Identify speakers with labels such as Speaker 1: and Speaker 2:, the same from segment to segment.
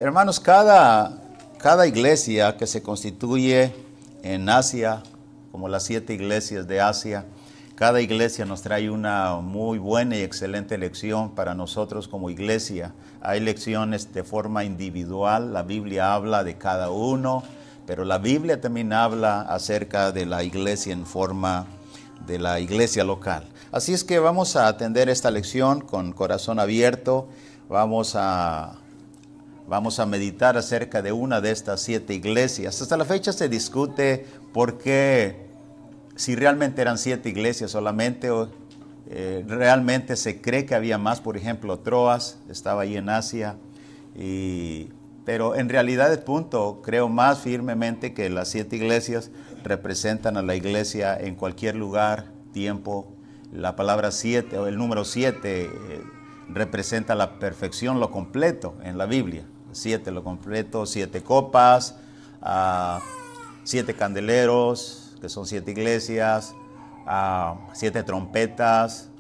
Speaker 1: Hermanos, cada iglesia que se constituye en Asia, como las 7 iglesias de Asia, cada iglesia nos trae una muy buena y excelente lección para nosotros como iglesia. Hay lecciones de forma individual, la Biblia habla de cada uno, pero la Biblia también habla acerca de la iglesia en forma de la iglesia local. Así es que vamos a atender esta lección con corazón abierto, vamos a meditar acerca de una de estas 7 iglesias. Hasta la fecha se discute por qué, si realmente eran 7 iglesias solamente, o realmente se cree que había más. Por ejemplo, Troas estaba ahí en Asia, pero en realidad el punto, creo más firmemente que las 7 iglesias representan a la iglesia en cualquier lugar, tiempo. La palabra 7 o el número 7 representa la perfección, lo completo en la Biblia. 7 lo completo, 7 copas, 7 candeleros, que son 7 iglesias, 7 trompetas.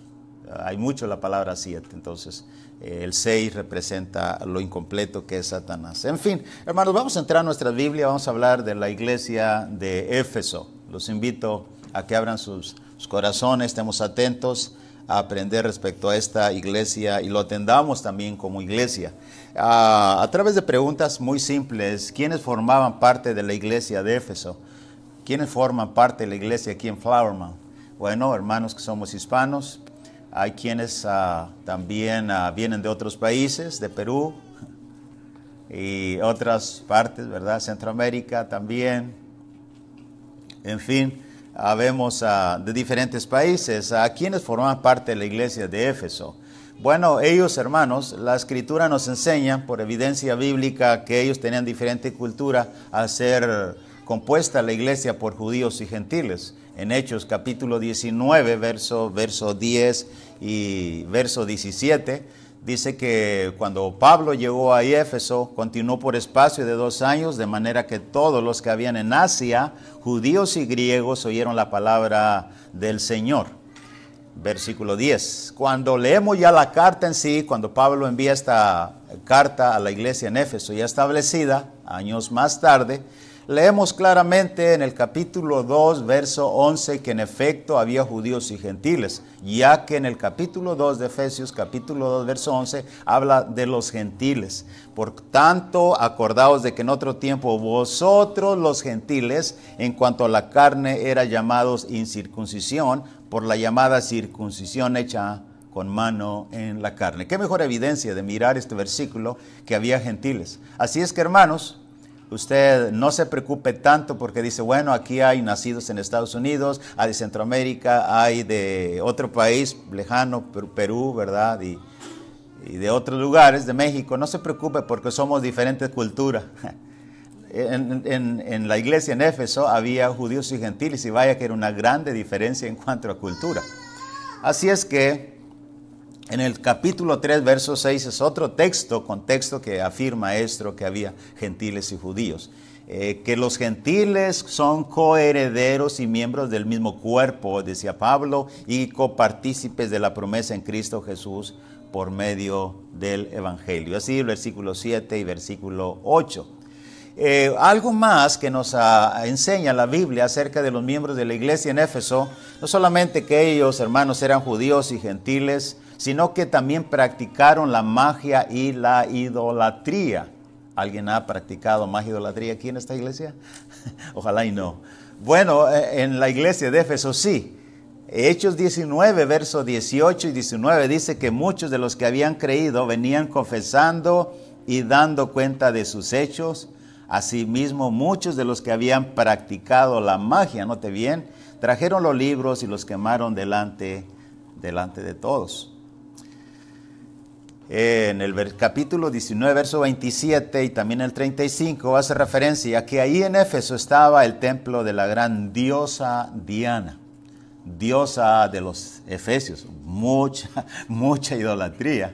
Speaker 1: Hay mucho la palabra 7, entonces el 6 representa lo incompleto que es Satanás. En fin, hermanos, vamos a entrar a nuestra Biblia, vamos a hablar de la iglesia de Éfeso. Los invito a que abran sus corazones, estemos atentos a aprender respecto a esta iglesia y lo atendamos también como iglesia. A través de preguntas muy simples, ¿quiénes formaban parte de la iglesia de Éfeso? ¿Quiénes forman parte de la iglesia aquí en Flower Mound? Bueno, hermanos que somos hispanos, hay quienes también vienen de otros países, de Perú y otras partes, ¿verdad? Centroamérica también, en fin. Vemos de diferentes países, a quienes forman parte de la iglesia de Éfeso. Bueno, ellos, hermanos, la Escritura nos enseña, por evidencia bíblica, que ellos tenían diferente cultura al ser compuesta la iglesia por judíos y gentiles. En Hechos capítulo 19, verso 10 y verso 17, dice que cuando Pablo llegó a Éfeso, continuó por espacio de 2 años, de manera que todos los que habían en Asia, judíos y griegos, oyeron la palabra del Señor. Versículo 10. Cuando leemos ya la carta en sí, cuando Pablo envía esta carta a la iglesia en Éfeso ya establecida, años más tarde, leemos claramente en el capítulo 2, verso 11, que en efecto había judíos y gentiles, ya que en el capítulo 2 de Efesios, capítulo 2, verso 11, habla de los gentiles. Por tanto, acordaos de que en otro tiempo vosotros los gentiles, en cuanto a la carne, eran llamados incircuncisión, por la llamada circuncisión hecha con mano en la carne. Qué mejor evidencia de mirar este versículo que había gentiles. Así es que, hermanos, usted no se preocupe tanto porque dice, bueno, aquí hay nacidos en Estados Unidos, hay de Centroamérica, hay de otro país lejano, Perú, ¿verdad? Y de otros lugares, de México. No se preocupe porque somos diferentes culturas. En la iglesia en Éfeso había judíos y gentiles y vaya que era una grande diferencia en cuanto a cultura. Así es que en el capítulo 3, verso 6 es otro contexto que afirma esto, que había gentiles y judíos. Que los gentiles son coherederos y miembros del mismo cuerpo, decía Pablo, y copartícipes de la promesa en Cristo Jesús por medio del Evangelio. Así el versículo 7 y versículo 8. Algo más que nos enseña la Biblia acerca de los miembros de la iglesia en Éfeso, no solamente que ellos, hermanos, eran judíos y gentiles, sino que también practicaron la magia y la idolatría. ¿Alguien ha practicado magia y idolatría aquí en esta iglesia? Ojalá y no. Bueno, en la iglesia de Éfeso sí. Hechos 19, versos 18 y 19 dice que muchos de los que habían creído venían confesando y dando cuenta de sus hechos. Asimismo, muchos de los que habían practicado la magia, note bien, trajeron los libros y los quemaron delante de todos. En el capítulo 19, verso 27 y también el 35 hace referencia a que ahí en Éfeso estaba el templo de la gran diosa Diana, diosa de los efesios. Mucha idolatría.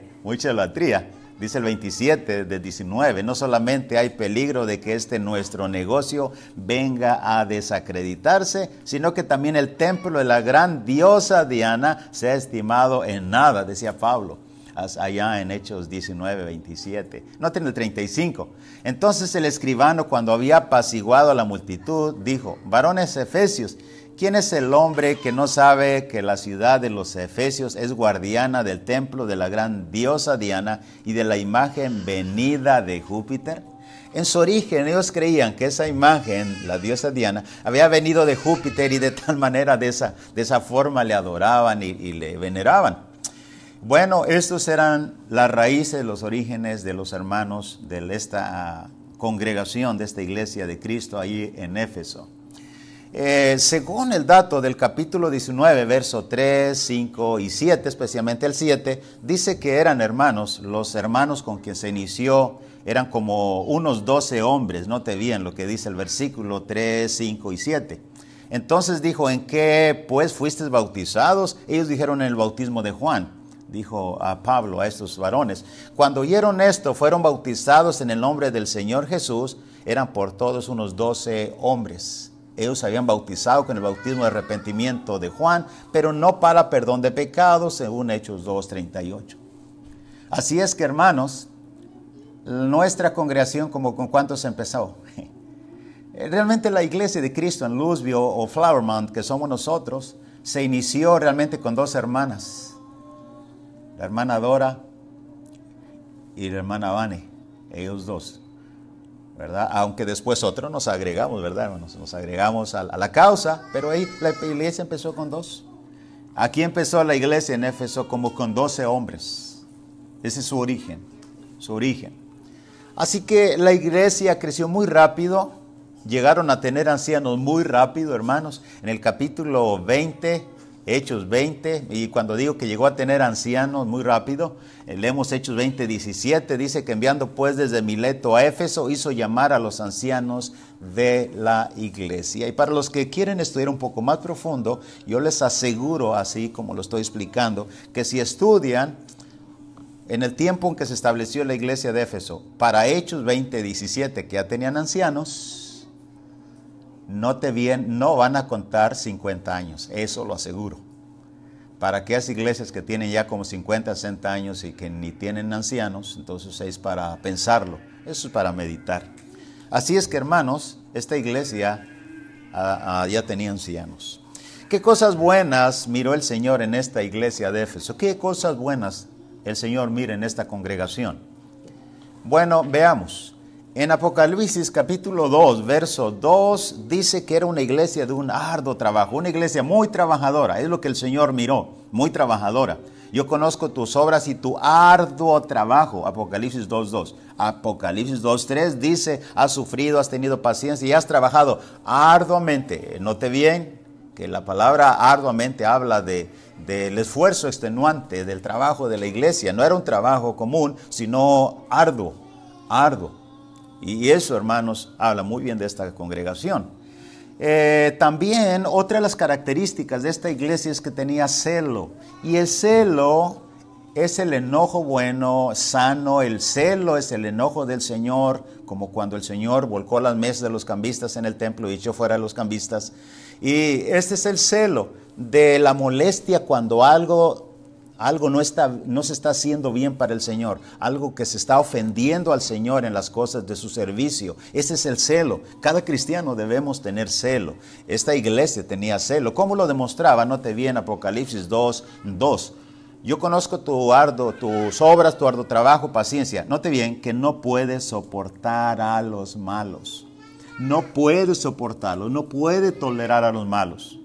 Speaker 1: Dice el 27 de 19, no solamente hay peligro de que nuestro negocio venga a desacreditarse, sino que también el templo de la gran diosa Diana se ha estimado en nada, decía Pablo. allá en Hechos 19, 27. Noten el 35. Entonces el escribano, cuando había apaciguado a la multitud, dijo: varones efesios, ¿quién es el hombre que no sabe que la ciudad de los efesios es guardiana del templo de la gran diosa Diana y de la imagen venida de Júpiter? En su origen ellos creían que esa imagen, la diosa Diana, había venido de Júpiter y de tal manera, de esa forma le adoraban y le veneraban. Bueno, estos eran las raíces, los orígenes de los hermanos de esta congregación, de esta iglesia de Cristo ahí en Éfeso. Según el dato del capítulo 19, verso 3, 5 y 7, especialmente el 7, dice que eran hermanos, los hermanos con quien se inició eran como unos 12 hombres, note bien lo que dice el versículo 3, 5 y 7. Entonces dijo: ¿en qué pues fuisteis bautizados? Ellos dijeron: en el bautismo de Juan. Dijo a Pablo a estos varones: cuando oyeron esto, fueron bautizados en el nombre del Señor Jesús. Eran por todos unos 12 hombres. Ellos se habían bautizado con el bautismo de arrepentimiento de Juan, pero no para perdón de pecados, según Hechos 2:38. Así es que, hermanos, nuestra congregación, como con cuántos empezó. Realmente la iglesia de Cristo en Louisville o Flower Mound, que somos nosotros, se inició realmente con 2 hermanas. La hermana Dora y la hermana Vane, ellos 2. ¿Verdad? Aunque después otros nos agregamos, ¿verdad? Nos agregamos a la causa, pero ahí la iglesia empezó con 2. Aquí empezó la iglesia en Éfeso como con 12 hombres. Ese es su origen, su origen. Así que la iglesia creció muy rápido, llegaron a tener ancianos muy rápido, hermanos. En el capítulo 20, Hechos 20, y cuando digo que llegó a tener ancianos muy rápido, leemos Hechos 20, 17, dice que enviando pues desde Mileto a Éfeso, hizo llamar a los ancianos de la iglesia. Y para los que quieren estudiar un poco más profundo, yo les aseguro, así como lo estoy explicando, que si estudian en el tiempo en que se estableció la iglesia de Éfeso, para Hechos 20, 17, que ya tenían ancianos, note bien, no van a contar 50 años, eso lo aseguro. Para aquellas iglesias que tienen ya como 50, 60 años y que ni tienen ancianos, entonces es para pensarlo, eso es para meditar. Así es que, hermanos, esta iglesia ya tenía ancianos. ¿Qué cosas buenas miró el Señor en esta iglesia de Éfeso? ¿Qué cosas buenas el Señor mira en esta congregación? Bueno, veamos. En Apocalipsis capítulo 2, verso 2, dice que era una iglesia de un arduo trabajo, una iglesia muy trabajadora. Es lo que el Señor miró, muy trabajadora. Yo conozco tus obras y tu arduo trabajo. Apocalipsis 2:2. Apocalipsis 2:3 dice: has sufrido, has tenido paciencia y has trabajado arduamente. Note bien que la palabra arduamente habla del esfuerzo extenuante, del trabajo de la iglesia. No era un trabajo común, sino arduo, arduo. Y eso, hermanos, habla muy bien de esta congregación. También otra de las características de esta iglesia es que tenía celo. Y el celo es el enojo bueno, sano. El celo es el enojo del Señor, como cuando el Señor volcó las mesas de los cambistas en el templo y echó fuera a los cambistas. Y este es el celo de la molestia cuando algo no se está haciendo bien para el Señor, algo que se está ofendiendo al Señor en las cosas de su servicio. Ese es el celo. Cada cristiano debemos tener celo. Esta iglesia tenía celo. ¿Cómo lo demostraba? Note bien Apocalipsis 2:2. Yo conozco tus obras, tu arduo trabajo, paciencia. Note bien que no puedes soportar a los malos. No puede soportarlos, no puede tolerar a los malos.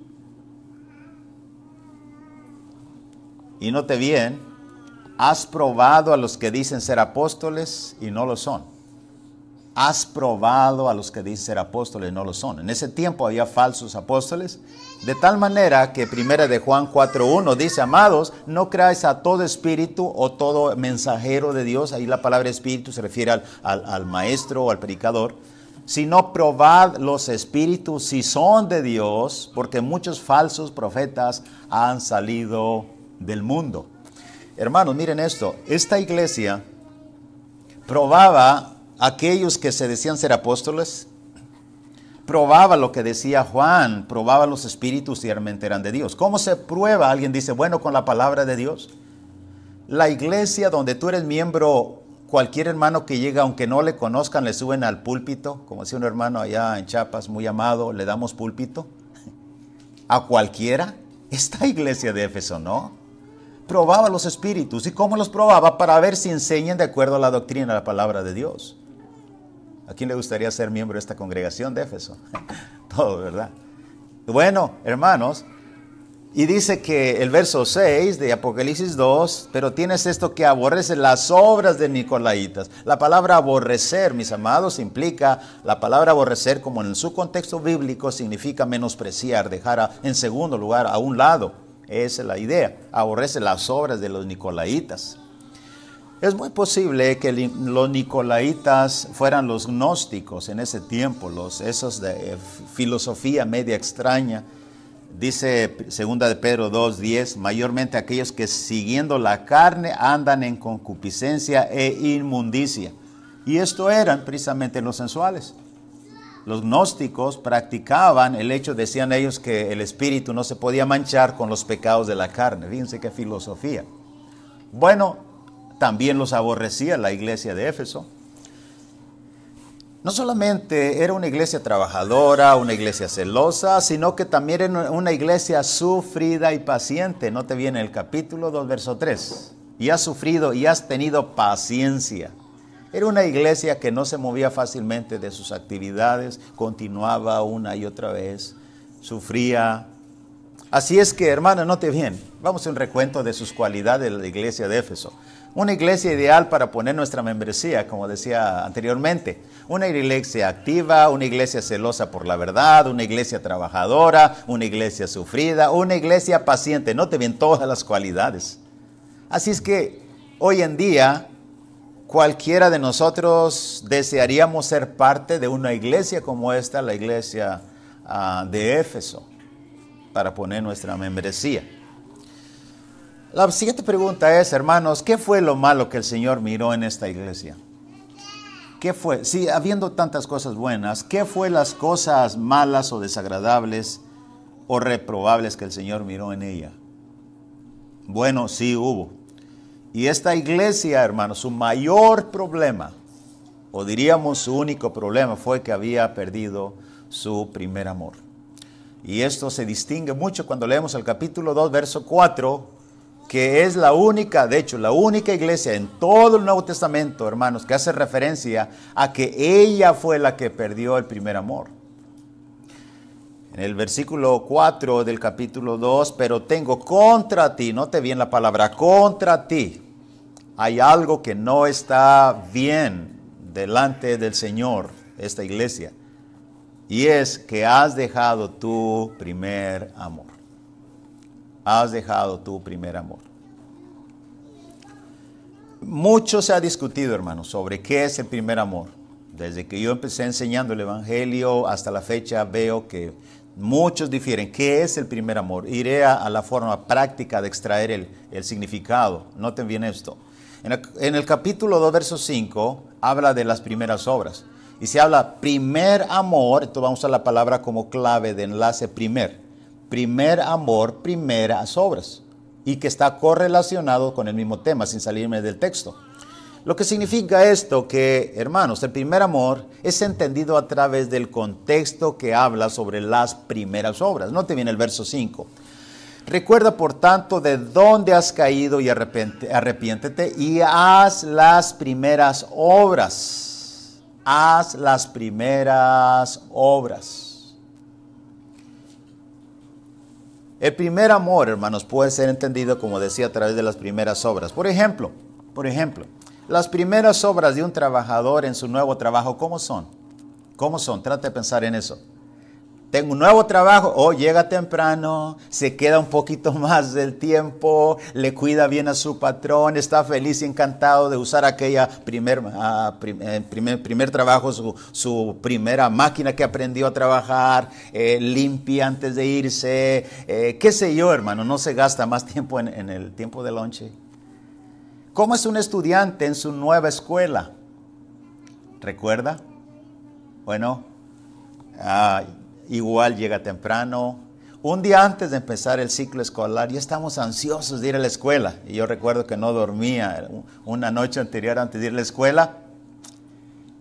Speaker 1: Y note bien, has probado a los que dicen ser apóstoles y no lo son. Has probado a los que dicen ser apóstoles y no lo son. En ese tiempo había falsos apóstoles, de tal manera que 1 de Juan 4:1 dice: amados, no creáis a todo espíritu o todo mensajero de Dios. Ahí la palabra espíritu se refiere al maestro o al predicador. Sino probad los espíritus si son de Dios, porque muchos falsos profetas han salido del mundo. Hermanos, miren esto. Esta iglesia probaba a aquellos que se decían ser apóstoles, probaba lo que decía Juan, probaba los espíritus si realmente eran de Dios. ¿Cómo se prueba? Alguien dice, bueno, con la palabra de Dios. La iglesia donde tú eres miembro, cualquier hermano que llega, aunque no le conozcan, le suben al púlpito, como decía un hermano allá en Chiapas, muy amado, le damos púlpito. A cualquiera. Esta iglesia de Éfeso, ¿no? Probaba los espíritus. ¿Y cómo los probaba? Para ver si enseñan de acuerdo a la doctrina de la palabra de Dios. ¿A quién le gustaría ser miembro de esta congregación de Éfeso? Todo, ¿verdad? Bueno, hermanos, y dice que el verso 6 de Apocalipsis 2, pero tienes esto que aborrece las obras de Nicolaitas. La palabra aborrecer, mis amados, implica, la palabra aborrecer, como en su contexto bíblico, significa menospreciar, dejar en segundo lugar, a un lado. Esa es la idea. Aborrece las obras de los Nicolaitas. Es muy posible que los Nicolaitas fueran los gnósticos en ese tiempo, esos de filosofía media extraña. Dice 2 de Pedro 2:10, mayormente aquellos que siguiendo la carne andan en concupiscencia e inmundicia. Y esto eran precisamente los sensuales. Los gnósticos practicaban el hecho, decían ellos, que el espíritu no se podía manchar con los pecados de la carne. Fíjense qué filosofía. Bueno, también los aborrecía la iglesia de Éfeso. No solamente era una iglesia trabajadora, una iglesia celosa, sino que también era una iglesia sufrida y paciente. Note bien el capítulo 2, verso 3. Y has sufrido y has tenido paciencia. Era una iglesia que no se movía fácilmente de sus actividades, continuaba una y otra vez, sufría. Así es que, hermano, note bien, vamos a un recuento de sus cualidades de la iglesia de Éfeso. Una iglesia ideal para poner nuestra membresía, como decía anteriormente. Una iglesia activa, una iglesia celosa por la verdad, una iglesia trabajadora, una iglesia sufrida, una iglesia paciente. Note bien todas las cualidades. Así es que hoy en día cualquiera de nosotros desearíamos ser parte de una iglesia como esta, la iglesia de Éfeso, para poner nuestra membresía. La siguiente pregunta es, hermanos, ¿qué fue lo malo que el Señor miró en esta iglesia? ¿Qué fue? Sí, habiendo tantas cosas buenas, ¿qué fue las cosas malas o desagradables o reprobables que el Señor miró en ella? Bueno, sí hubo. Y esta iglesia, hermanos, su mayor problema, o diríamos su único problema, fue que había perdido su primer amor. Y esto se distingue mucho cuando leemos el capítulo 2, verso 4, que es la única, de hecho, la única iglesia en todo el Nuevo Testamento, hermanos, que hace referencia a que ella fue la que perdió el primer amor. En el versículo 4 del capítulo 2, pero tengo contra ti, note bien la palabra, contra ti. Hay algo que no está bien delante del Señor, esta iglesia, y es que has dejado tu primer amor. Has dejado tu primer amor. Mucho se ha discutido, hermanos, sobre qué es el primer amor. Desde que yo empecé enseñando el Evangelio hasta la fecha veo que muchos difieren. ¿Qué es el primer amor? Iré a la forma práctica de extraer el significado. Noten bien esto. En el capítulo 2, verso 5, habla de las primeras obras. Y se habla primer amor, entonces vamos a usar la palabra como clave de enlace primer. Primer amor, primeras obras. Y que está correlacionado con el mismo tema, sin salirme del texto. Lo que significa esto que, hermanos, el primer amor es entendido a través del contexto que habla sobre las primeras obras. Note bien el verso 5. Recuerda, por tanto, de dónde has caído y arrepiéntete y haz las primeras obras. Haz las primeras obras. El primer amor, hermanos, puede ser entendido, como decía, a través de las primeras obras. Por ejemplo, las primeras obras de un trabajador en su nuevo trabajo, ¿cómo son? ¿Cómo son? Trate de pensar en eso. Tengo un nuevo trabajo, llega temprano, se queda un poquito más del tiempo, le cuida bien a su patrón, está feliz y encantado de usar aquella primer trabajo, su primera máquina que aprendió a trabajar, limpia antes de irse, qué sé yo, hermano, no se gasta más tiempo en el tiempo de lonche. ¿Cómo es un estudiante en su nueva escuela? ¿Recuerda? Bueno, igual llega temprano, Un día antes de empezar el ciclo escolar, ya estamos ansiosos de ir a la escuela. Y yo recuerdo que no dormía una noche anterior antes de ir a la escuela.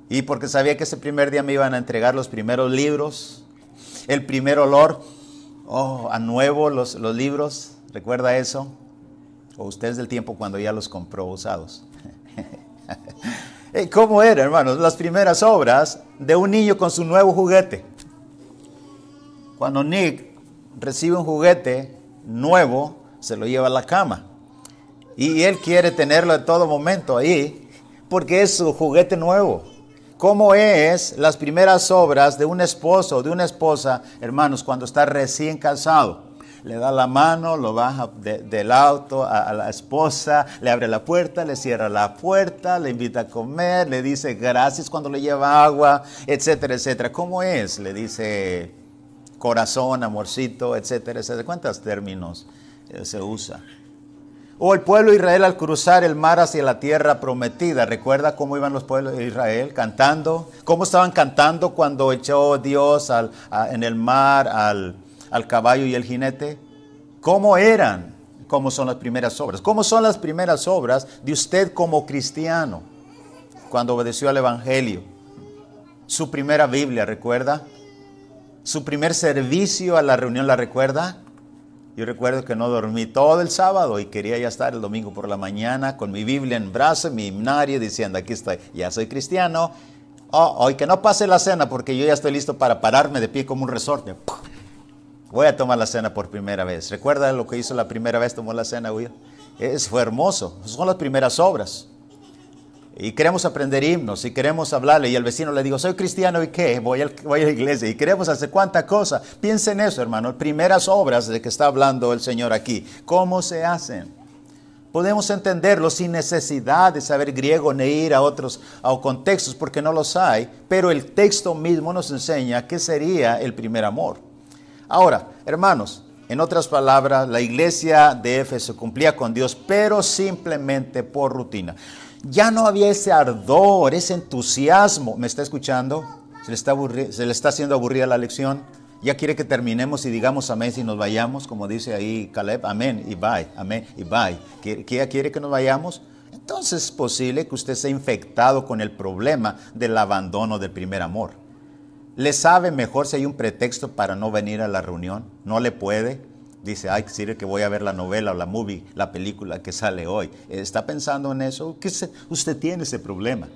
Speaker 1: Y porque sabía que ese primer día me iban a entregar los primeros libros. El primer olor, a nuevo los libros. ¿Recuerda eso? O usted es del tiempo cuando ya los compró usados. ¿Cómo era, hermanos? Las primeras obras de un niño con su nuevo juguete. Cuando Nick recibe un juguete nuevo, se lo lleva a la cama. Y él quiere tenerlo en todo momento ahí, porque es su juguete nuevo. ¿Cómo es las primeras obras de un esposo o de una esposa, hermanos, cuando está recién casado? Le da la mano, lo baja del auto a la esposa, le abre la puerta, le cierra la puerta, le invita a comer, le dice gracias cuando le lleva agua, etcétera, etcétera. ¿Cómo es? Le dice corazón, amorcito, etcétera, etcétera. ¿Cuántos términos se usa? O el pueblo de Israel al cruzar el mar hacia la tierra prometida. ¿Recuerda cómo iban los pueblos de Israel cantando? ¿Cómo estaban cantando cuando echó Dios en el mar al caballo y el jinete? ¿Cómo eran? ¿Cómo son las primeras obras? ¿Cómo son las primeras obras de usted como cristiano cuando obedeció al Evangelio? Su primera Biblia, ¿recuerda? Su primer servicio a la reunión, ¿la recuerda? Yo recuerdo que no dormí todo el sábado y quería ya estar el domingo por la mañana con mi Biblia en brazo, mi himnario, diciendo aquí estoy, ya soy cristiano. Hoy que no pase la cena porque yo ya estoy listo para pararme de pie como un resorte. Voy a tomar la cena por primera vez. ¿Recuerda lo que hizo la primera vez? Tomó la cena, Will. Fue hermoso. Son las primeras obras. Y queremos aprender himnos y queremos hablarle. Y al vecino le digo, soy cristiano, ¿y qué? Voy a la iglesia y queremos hacer cuánta cosa. Piensa en eso, hermano. Primeras obras de que está hablando el Señor aquí. ¿Cómo se hacen? Podemos entenderlo sin necesidad de saber griego ni ir a otros contextos porque no los hay. Pero el texto mismo nos enseña qué sería el primer amor. Ahora, hermanos, en otras palabras, la iglesia de Éfeso cumplía con Dios, pero simplemente por rutina. Ya no había ese ardor, ese entusiasmo. ¿Me está escuchando? ¿Se le está haciendo aburrida la lección? ¿Ya quiere que terminemos y digamos amén si nos vayamos? Como dice ahí Caleb, amén y bye, amén y bye. ¿Ya quiere que nos vayamos? Entonces es posible que usted sea infectado con el problema del abandono del primer amor. ¿Le sabe mejor si hay un pretexto para no venir a la reunión? ¿No le puede? Dice, ay, sirve que voy a ver la novela o la movie, la película que sale hoy. ¿Está pensando en eso? Usted tiene ese problema.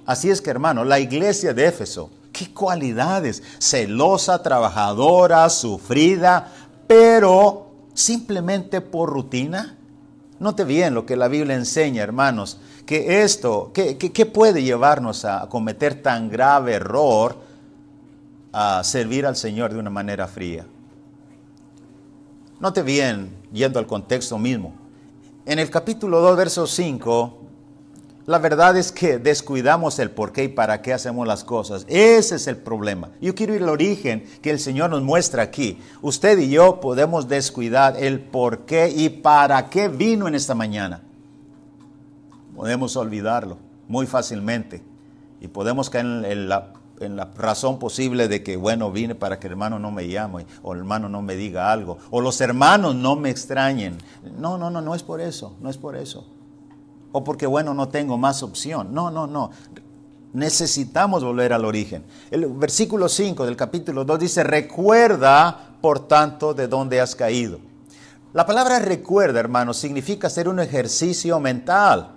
Speaker 1: Así es que, hermano, la iglesia de Éfeso, ¿qué cualidades? Celosa, trabajadora, sufrida, pero simplemente por rutina. Note bien lo que la Biblia enseña, hermanos, que esto, ¿qué puede llevarnos a cometer tan grave error? A servir al Señor de una manera fría. Note bien, yendo al contexto mismo. En el capítulo 2, verso 5, la verdad es que descuidamos el por qué y para qué hacemos las cosas. Ese es el problema. Yo quiero ir al origen que el Señor nos muestra aquí. Usted y yo podemos descuidar el por qué y para qué vino en esta mañana. Podemos olvidarlo muy fácilmente y podemos caer en la razón posible de que, bueno, vine para que el hermano no me llame, o el hermano no me diga algo, o los hermanos no me extrañen. No es por eso, no es por eso. O porque, bueno, no tengo más opción. No. Necesitamos volver al origen. El versículo 5 del capítulo 2 dice, recuerda, por tanto, de dónde has caído. La palabra recuerda, hermanos, significa hacer un ejercicio mental.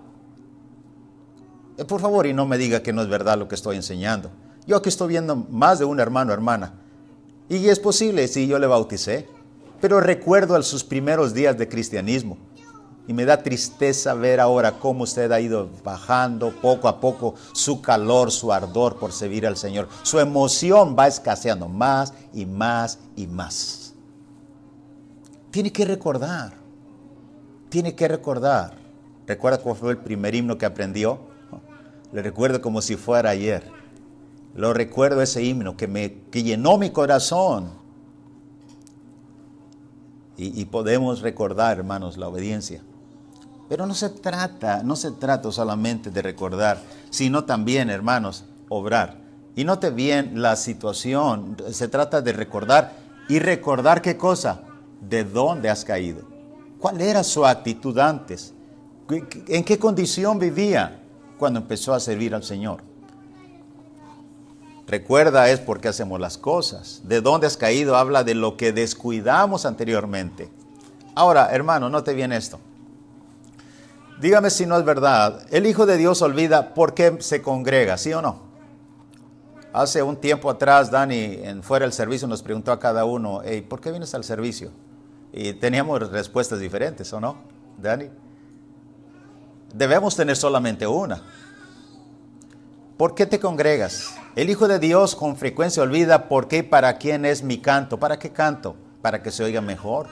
Speaker 1: Por favor, y no me diga que no es verdad lo que estoy enseñando. Yo aquí estoy viendo más de un hermano o hermana. Y es posible, sí, yo le bauticé. Pero recuerdo sus primeros días de cristianismo. Y me da tristeza ver ahora cómo usted ha ido bajando poco a poco su calor, su ardor por servir al Señor. Su emoción va escaseando más y más y más. Tiene que recordar. ¿Recuerda cuál fue el primer himno que aprendió? Le recuerdo como si fuera ayer. Lo recuerdo ese himno que llenó mi corazón. Y podemos recordar, hermanos, la obediencia. Pero no se trata solamente de recordar, sino también, hermanos, obrar. Y note bien la situación, se trata de recordar y recordar qué cosa, de dónde has caído. ¿Cuál era su actitud antes? ¿En qué condición vivía cuando empezó a servir al Señor? Recuerda, es porque hacemos las cosas. De dónde has caído habla de lo que descuidamos anteriormente. Ahora, hermano, note bien esto. Dígame si no es verdad. El Hijo de Dios olvida por qué se congrega, ¿sí o no? Hace un tiempo atrás, Dani, fuera del servicio, nos preguntó a cada uno, hey, ¿por qué vienes al servicio? Y teníamos respuestas diferentes, ¿o no, Dani? Debemos tener solamente una. ¿Por qué te congregas? El Hijo de Dios con frecuencia olvida por qué y para quién es mi canto. ¿Para qué canto? Para que se oiga mejor.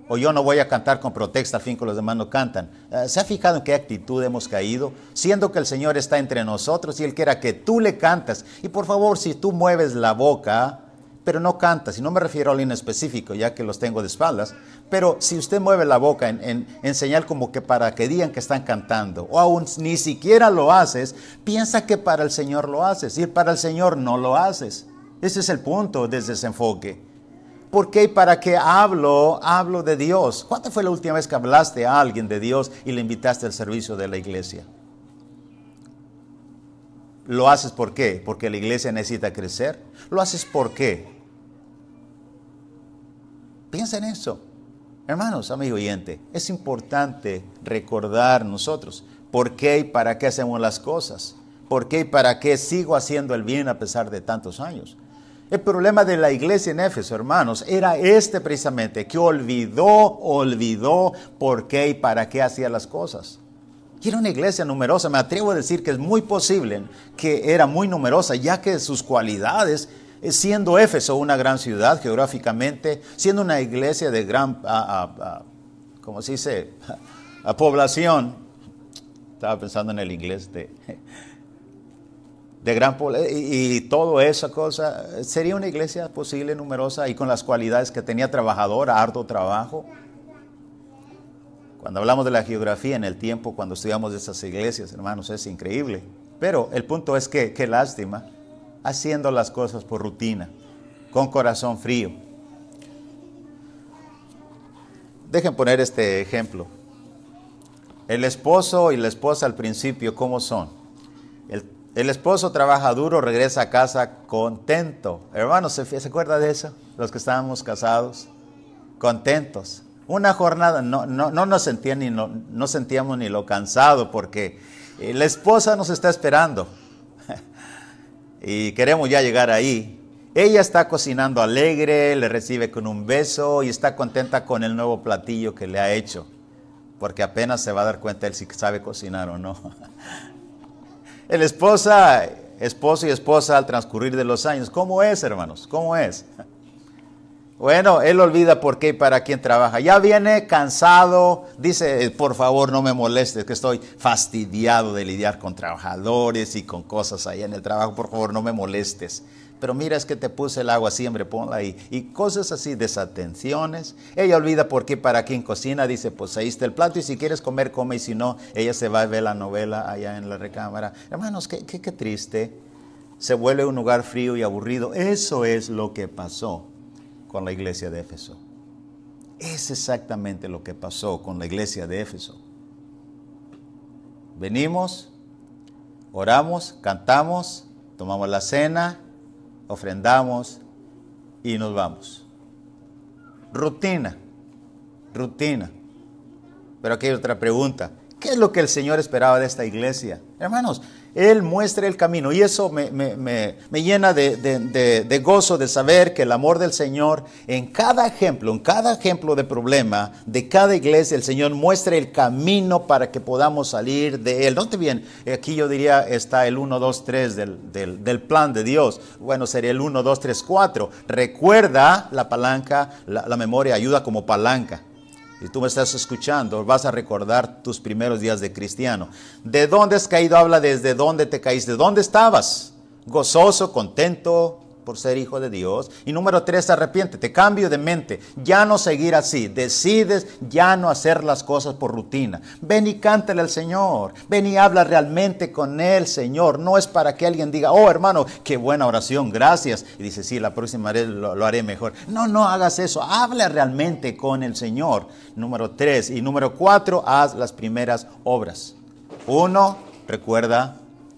Speaker 1: O yo no voy a cantar con protesta al fin que los demás no cantan. ¿Se ha fijado en qué actitud hemos caído? Siendo que el Señor está entre nosotros y Él quiera que tú le cantas. Y por favor, si tú mueves la boca, pero no cantas, y no me refiero a alguien específico, ya que los tengo de espaldas, pero si usted mueve la boca en señal como que para que digan que están cantando, o aún ni siquiera lo haces, piensa que para el Señor lo haces, y para el Señor no lo haces. Ese es el punto desde ese enfoque. ¿Por qué y para qué hablo de Dios? ¿Cuándo fue la última vez que hablaste a alguien de Dios y le invitaste al servicio de la iglesia? ¿Lo haces por qué? Porque la iglesia necesita crecer. ¿Lo haces por qué? Piensa en eso. Hermanos, amigo oyente, es importante recordar nosotros por qué y para qué hacemos las cosas. ¿Por qué y para qué sigo haciendo el bien a pesar de tantos años? El problema de la iglesia en Éfeso, hermanos, era este precisamente, que olvidó por qué y para qué hacía las cosas. Y era una iglesia numerosa, me atrevo a decir que es muy posible que era muy numerosa, ya que sus cualidades, siendo Éfeso una gran ciudad geográficamente, siendo una iglesia de gran, ¿cómo se dice?, población, estaba pensando en el inglés de gran población, y toda esa cosa, sería una iglesia posible, numerosa, y con las cualidades que tenía trabajadora, harto trabajo. Cuando hablamos de la geografía en el tiempo, cuando estudiamos esas iglesias, hermanos, es increíble. Pero el punto es que, qué lástima, haciendo las cosas por rutina, con corazón frío. Dejen poner este ejemplo. El esposo y la esposa al principio, ¿cómo son? El esposo trabaja duro, regresa a casa contento. Hermanos, ¿se acuerda de eso? Los que estábamos casados, contentos. Una jornada, no nos no sentíamos ni lo cansado porque la esposa nos está esperando y queremos ya llegar ahí. Ella está cocinando alegre, le recibe con un beso y está contenta con el nuevo platillo que le ha hecho, porque apenas se va a dar cuenta él si sabe cocinar o no. El esposo y esposa al transcurrir de los años, ¿cómo es, hermanos? ¿Cómo es? Bueno, él olvida por qué y para quién trabaja. Ya viene cansado, dice, por favor no me molestes, que estoy fastidiado de lidiar con trabajadores y con cosas ahí en el trabajo, por favor no me molestes. Pero mira, es que te puse el agua así, hombre, ponla ahí. Y cosas así, desatenciones. Ella olvida por qué y para quién cocina, dice, pues ahí está el plato y si quieres comer, come, y si no, ella se va a ver la novela allá en la recámara. Hermanos, qué triste. Se vuelve un lugar frío y aburrido. Eso es lo que pasó con la iglesia de Éfeso. Es exactamente lo que pasó con la iglesia de Éfeso. Venimos, oramos, cantamos, tomamos la cena, ofrendamos y nos vamos. Rutina. Pero aquí hay otra pregunta. ¿Qué es lo que el Señor esperaba de esta iglesia? Hermanos, Él muestra el camino y eso me llena de gozo de saber que el amor del Señor en cada ejemplo de problema de cada iglesia, el Señor muestra el camino para que podamos salir de él. Note bien, aquí yo diría está el 1, 2, 3 del plan de Dios. Bueno, sería el 1, 2, 3, 4. Recuerda la palanca, la memoria ayuda como palanca. Si tú me estás escuchando, vas a recordar tus primeros días de cristiano. ¿De dónde has caído? Habla desde dónde te caíste. ¿Dónde estabas? Gozoso, contento, por ser hijo de Dios. Y número 3, arrepiéntete, cambio de mente, ya no seguir así, decides ya no hacer las cosas por rutina. Ven y cántale al Señor, ven y habla realmente con el Señor. No es para que alguien diga, oh hermano, qué buena oración, gracias. Y dice, sí, la próxima vez lo haré mejor. No, no hagas eso, habla realmente con el Señor. Número 3 y número 4, haz las primeras obras. 1, recuerda.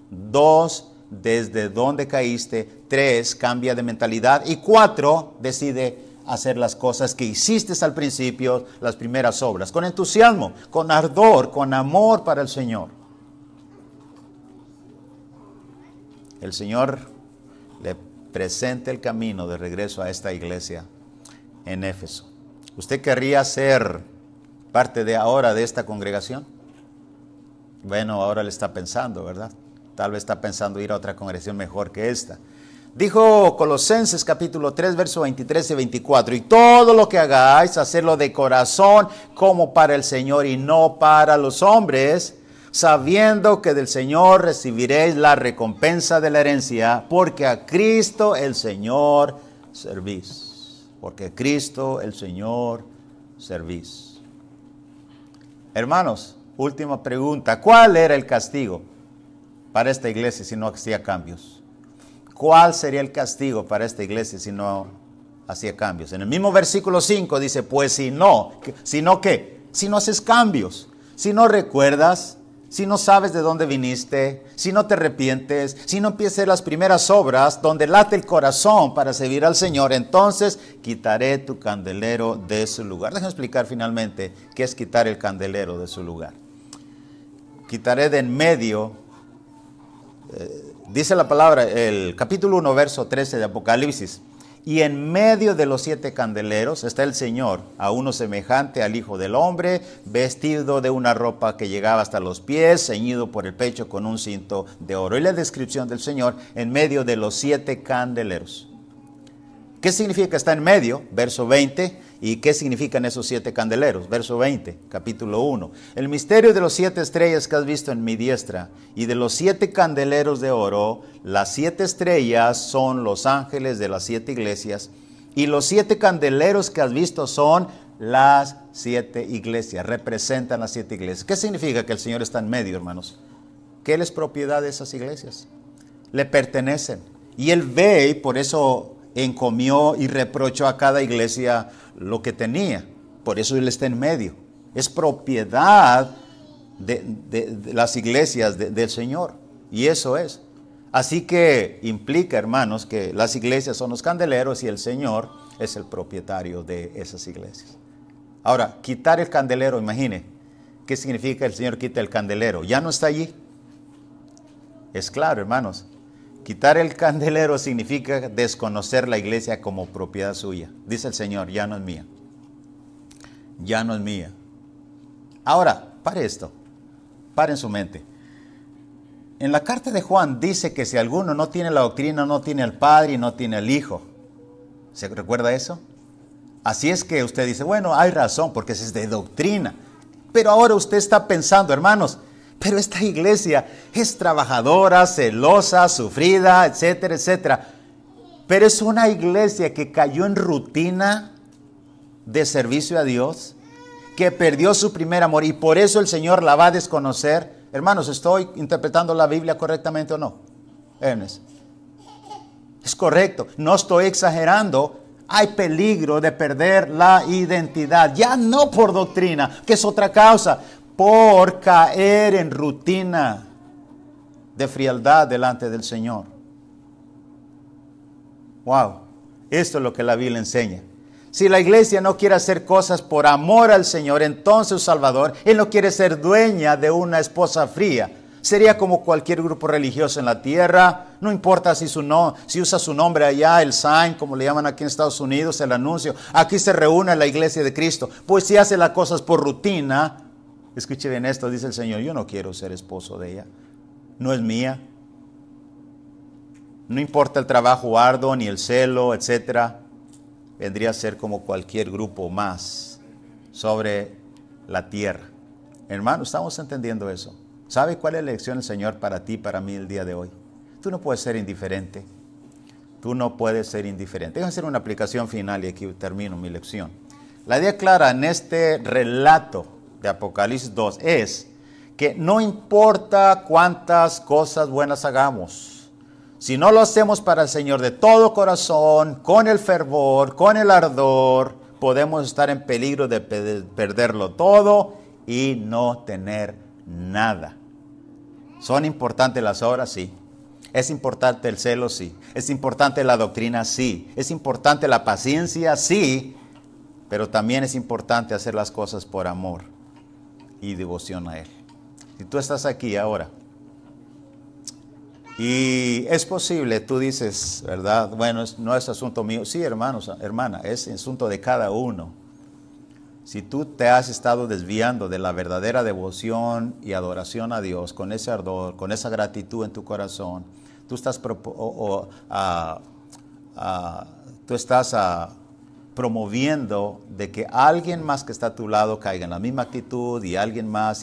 Speaker 1: 2, desde donde caíste. 3, cambia de mentalidad. Y 4, decide hacer las cosas que hiciste al principio, las primeras obras, con entusiasmo, con ardor, con amor para el Señor. El Señor le presenta el camino de regreso a esta iglesia en Éfeso. ¿Usted querría ser parte de ahora de esta congregación? Bueno, ahora le está pensando, ¿verdad? Tal vez está pensando ir a otra congregación mejor que esta. Dijo Colosenses capítulo 3, versos 23 y 24. Y todo lo que hagáis, hacerlo de corazón como para el Señor y no para los hombres, sabiendo que del Señor recibiréis la recompensa de la herencia, porque a Cristo el Señor servís. Porque a Cristo el Señor servís. Hermanos, última pregunta. ¿Cuál era el castigo para esta iglesia si no hacía cambios? ¿Cuál sería el castigo para esta iglesia si no hacía cambios? En el mismo versículo 5 dice, pues si no ¿qué? Si no haces cambios, si no recuerdas, si no sabes de dónde viniste, si no te arrepientes, si no empiezas las primeras obras donde late el corazón para servir al Señor, entonces quitaré tu candelero de su lugar. Déjame explicar finalmente qué es quitar el candelero de su lugar. Quitaré de en medio, dice la palabra, el capítulo 1, verso 13 de Apocalipsis. Y en medio de los 7 candeleros está el Señor, a uno semejante al Hijo del Hombre, vestido de una ropa que llegaba hasta los pies, ceñido por el pecho con un cinto de oro. Y la descripción del Señor en medio de los 7 candeleros. ¿Qué significa está en medio? Verso 20. ¿Y qué significan esos 7 candeleros? Verso 20, capítulo 1. El misterio de los 7 estrellas que has visto en mi diestra y de los 7 candeleros de oro, las 7 estrellas son los ángeles de las 7 iglesias y los 7 candeleros que has visto son las 7 iglesias, representan las 7 iglesias. ¿Qué significa que el Señor está en medio, hermanos? Que Él es propiedad de esas iglesias, le pertenecen y Él ve y por eso encomió y reprochó a cada iglesia lo que tenía. Por eso Él está en medio. Es propiedad de las iglesias del Señor. Y eso es. Así que implica, hermanos, que las iglesias son los candeleros y el Señor es el propietario de esas iglesias. Ahora, quitar el candelero, imagine, ¿qué significa el Señor quita el candelero? ¿Ya no está allí? Es claro, hermanos. Quitar el candelero significa desconocer la iglesia como propiedad suya. Dice el Señor, ya no es mía. Ya no es mía. Ahora, pare esto. Pare en su mente. En la carta de Juan dice que si alguno no tiene la doctrina, no tiene al Padre y no tiene al Hijo. ¿Se recuerda eso? Así es que usted dice, bueno, hay razón porque es de doctrina. Pero ahora usted está pensando, hermanos, pero esta iglesia es trabajadora, celosa, sufrida, etcétera, etcétera. Pero es una iglesia que cayó en rutina de servicio a Dios, que perdió su primer amor y por eso el Señor la va a desconocer. Hermanos, ¿estoy interpretando la Biblia correctamente o no? Ernest. Es correcto, no estoy exagerando. Hay peligro de perder la identidad, ya no por doctrina, que es otra causa, por caer en rutina de frialdad delante del Señor. Wow, esto es lo que la Biblia enseña. Si la iglesia no quiere hacer cosas por amor al Señor, entonces su Salvador, Él no quiere ser dueña de una esposa fría. Sería como cualquier grupo religioso en la tierra, no importa si usa su nombre allá, el sign, como le llaman aquí en Estados Unidos, el anuncio. Aquí se reúne la iglesia de Cristo. Pues si hace las cosas por rutina, escuche bien esto, dice el Señor, yo no quiero ser esposo de ella, no es mía. No importa el trabajo arduo, ni el celo, etcétera. Vendría a ser como cualquier grupo más sobre la tierra. Hermano, estamos entendiendo eso. ¿Sabe cuál es la elección del Señor para ti, para mí el día de hoy? Tú no puedes ser indiferente. Tú no puedes ser indiferente. Déjame hacer una aplicación final y aquí termino mi lección. La idea clara en este relato de Apocalipsis 2 es que no importa cuántas cosas buenas hagamos, si no lo hacemos para el Señor de todo corazón, con el fervor, con el ardor, podemos estar en peligro de perderlo todo y no tener nada. ¿Son importantes las obras? Sí. ¿Es importante el celo? Sí. ¿Es importante la doctrina? Sí. ¿Es importante la paciencia? Sí. Pero también es importante hacer las cosas por amor y devoción a Él. Si tú estás aquí ahora y es posible, tú dices, ¿verdad? Bueno, no es asunto mío. Sí, hermanos, hermana, es asunto de cada uno. Si tú te has estado desviando de la verdadera devoción y adoración a Dios, con ese ardor, con esa gratitud en tu corazón, tú estás promoviendo de que alguien más que está a tu lado caiga en la misma actitud y alguien más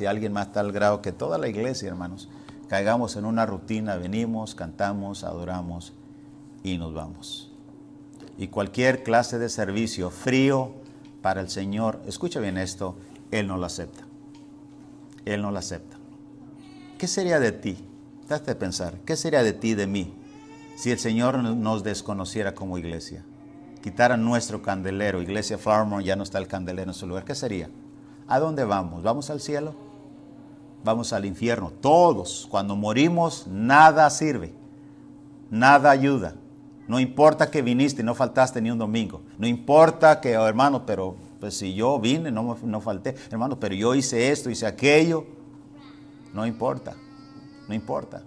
Speaker 1: tal grado que toda la iglesia, hermanos, caigamos en una rutina, venimos, cantamos, adoramos y nos vamos. Y cualquier clase de servicio frío para el Señor, escucha bien esto, Él no lo acepta. Él no lo acepta. ¿Qué sería de ti? Trata de pensar, ¿qué sería de ti, de mí, si el Señor nos desconociera como iglesia? Quitara nuestro candelero, Iglesia Farmon, ya no está el candelero en su lugar, ¿qué sería? ¿A dónde vamos? ¿Vamos al cielo? Vamos al infierno. Todos, cuando morimos, nada sirve, nada ayuda. No importa que viniste y no faltaste ni un domingo. No importa que, oh, hermano, pero pues si yo vine, no falté. Hermano, pero yo hice esto, hice aquello. No importa, no importa.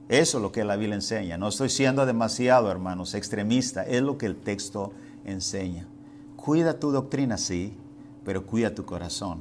Speaker 1: Eso es lo que la Biblia enseña. No estoy siendo demasiado, hermanos, extremista. Es lo que el texto enseña. Cuida tu doctrina, sí, pero cuida tu corazón.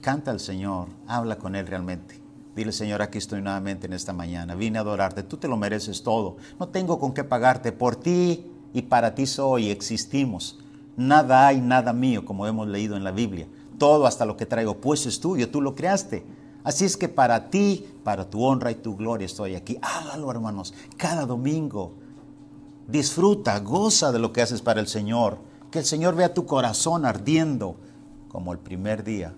Speaker 1: Canta al Señor, habla con Él realmente. Dile, Señor, aquí estoy nuevamente en esta mañana. Vine a adorarte, tú te lo mereces todo. No tengo con qué pagarte. Por ti y para ti soy, existimos. Nada hay, nada mío, como hemos leído en la Biblia. Todo hasta lo que traigo pues es tuyo, tú lo creaste. Así es que para ti, para tu honra y tu gloria estoy aquí. Hágalo, hermanos, cada domingo. Disfruta, goza de lo que haces para el Señor. Que el Señor vea tu corazón ardiendo como el primer día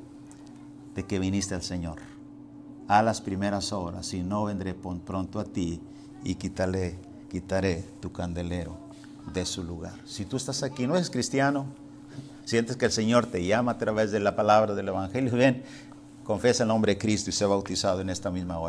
Speaker 1: de que viniste al Señor. A las primeras horas, si no vendré pronto a ti y quitaré tu candelero de su lugar. Si tú estás aquí, no eres cristiano, sientes que el Señor te llama a través de la palabra del Evangelio, ven, confiesa el nombre de Cristo y sé bautizado en esta misma hora.